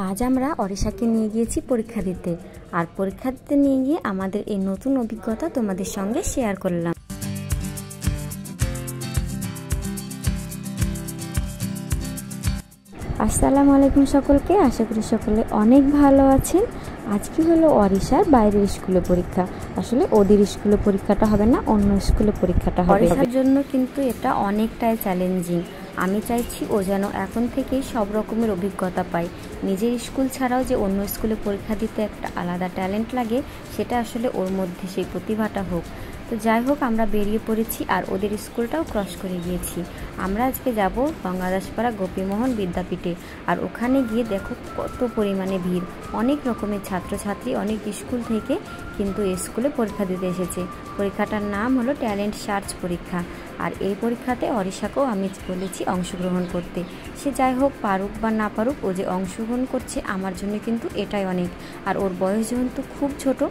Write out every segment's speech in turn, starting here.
আজ আমরা অরিশাকে নিয়ে গিয়েছি পরীক্ষা দিতে, আর পরীক্ষা দিতে নিয়ে গিয়ে আমাদের এই নতুন অভিজ্ঞতা তোমাদের সঙ্গে শেয়ার করলাম। আসসালামু আলাইকুম সকলকে, আশা করি সকলে অনেক ভালো আছেন। আজকে হলো অরিশার বাইরের স্কুলে পরীক্ষা। আসলে ওদের স্কুলে পরীক্ষাটা হবে না, অন্য স্কুলে পরীক্ষাটা হবে। অরিশার জন্য কিন্তু এটা অনেকটাই চ্যালেঞ্জিং। আমি চাইছি ও যেন এখন থেকেই সব রকমের অভিজ্ঞতা পায়। নিজের স্কুল ছাড়াও যে অন্য স্কুলে পরীক্ষা দিতে একটা আলাদা ট্যালেন্ট লাগে, সেটা আসলে ওর মধ্যে সেই প্রতিভাটা হোক। তো যাই হোক, আমরা বেরিয়ে পড়েছি আর ওদের স্কুলটাও ক্রস করে গিয়েছি। আমরা আজকে যাব গঙ্গাদাসপাড়া গোপীমোহন বিদ্যাপীঠে। আর ওখানে গিয়ে দেখো কত পরিমাণে ভিড়, অনেক রকমের ছাত্রছাত্রী অনেক স্কুল থেকে কিন্তু এই স্কুলে পরীক্ষা দিতে এসেছে। পরীক্ষাটার নাম হলো ট্যালেন্ট সার্চ পরীক্ষা। আর এই পরীক্ষাতে অরিশাকেও আমি বলেছি অংশগ্রহণ করতে। সে যাই হোক, পারুক বা না পারুক, ও যে অংশগ্রহণ করছে আমার জন্য কিন্তু এটাই অনেক। আর ওর বয়স যেহেতু খুব ছোট,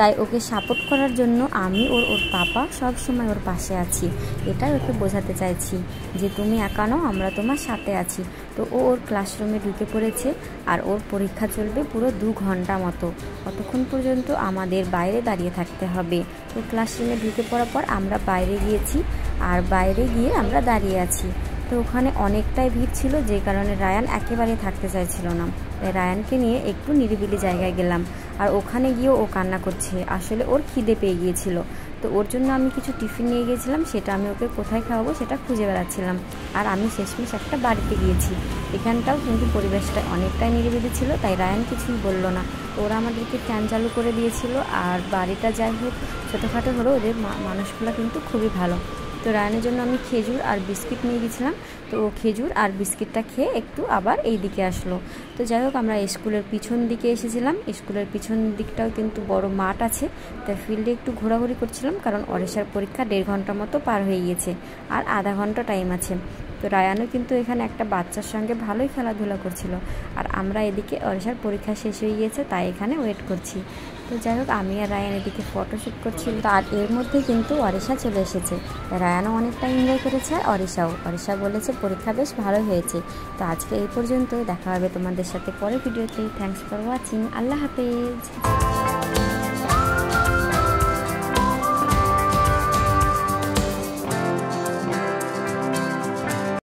তাই ওকে সাপোর্ট করার জন্য আমি ওর পাপা সব সময় ওর পাশে আছি। এটাই ওকে বোঝাতে চাইছি যে তুমি একা নও, আমরা তোমার সাথে আছি। তো ও ওর ক্লাসরুমে ঢুকে পড়েছে আর ওর পরীক্ষা চলবে পুরো 2 ঘন্টা মতো। ততক্ষণ পর্যন্ত আমাদের বাইরে দাঁড়িয়ে থাকতে হবে। তো ক্লাসরুমে ঢুকে পড়ার পর আমরা বাইরে গিয়েছি, আর বাইরে গিয়ে আমরা দাঁড়িয়ে আছি। তো ওখানে অনেকটাই ভিড় ছিল, যে কারণে রায়ান একেবারে থাকতে চাইছিল না। তাই রায়ানকে নিয়ে একটু নিরিবিলি জায়গায় গেলাম। আর ওখানে গিয়েও ও কান্না করছে, আসলে ওর খিদে পেয়ে গিয়েছিল। তো ওর জন্য আমি কিছু টিফিন নিয়ে গিয়েছিলাম, সেটা আমি ওকে কোথায় খাওয়াবো সেটা খুঁজে বেড়াচ্ছিলাম। আর আমি শেষমেশ একটা বাড়িতে গিয়েছি। এখানটাও কিন্তু পরিবেশটা অনেকটাই নিরিবিলি ছিল, তাই রায়ান কিছুই বললো না। ওরা আমাদেরকে ফ্যান চালু করে দিয়েছিল। আর বাড়িটা যাই হোক ছোটোখাটো হলো, ওদের মানুষগুলো কিন্তু খুবই ভালো। তো রায়ানের জন্য আমি খেজুর আর বিস্কিট নিয়ে গেছিলাম। তো ও খেজুর আর বিস্কিটটা খেয়ে একটু আবার এই দিকে আসলো। তো যাই হোক, আমরা স্কুলের পিছন দিকে এসেছিলাম। স্কুলের পিছন দিকটাও কিন্তু বড় মাঠ আছে, তাই ফিল্ডে একটু ঘোরাঘুরি করছিলাম, কারণ অরিশার পরীক্ষা 1.5 ঘন্টা মতো পার হয়ে গিয়েছে, আর আধা ঘন্টা টাইম আছে। তো রায়ানও কিন্তু এখানে একটা বাচ্চার সঙ্গে ভালোই খেলাধুলা করছিল। আর আমরা এদিকে অরিশার পরীক্ষা শেষ হয়ে গিয়েছে, তাই এখানে ওয়েট করছি। তো যাই হোক, আমি আর রায়ান এদিকে ফটোশ্যুট করছি। আর এর মধ্যে কিন্তু অরিশা চলে এসেছে। রায়ানও অনেকটা এনজয় করেছে, আর অরিশা বলেছে পরীক্ষা বেশ ভালো হয়েছে। তো আজকে এই পর্যন্ত, দেখা হবে তোমাদের সাথে পরের ভিডিওতে। Thanks for watching. আল্লাহ হাফেজ।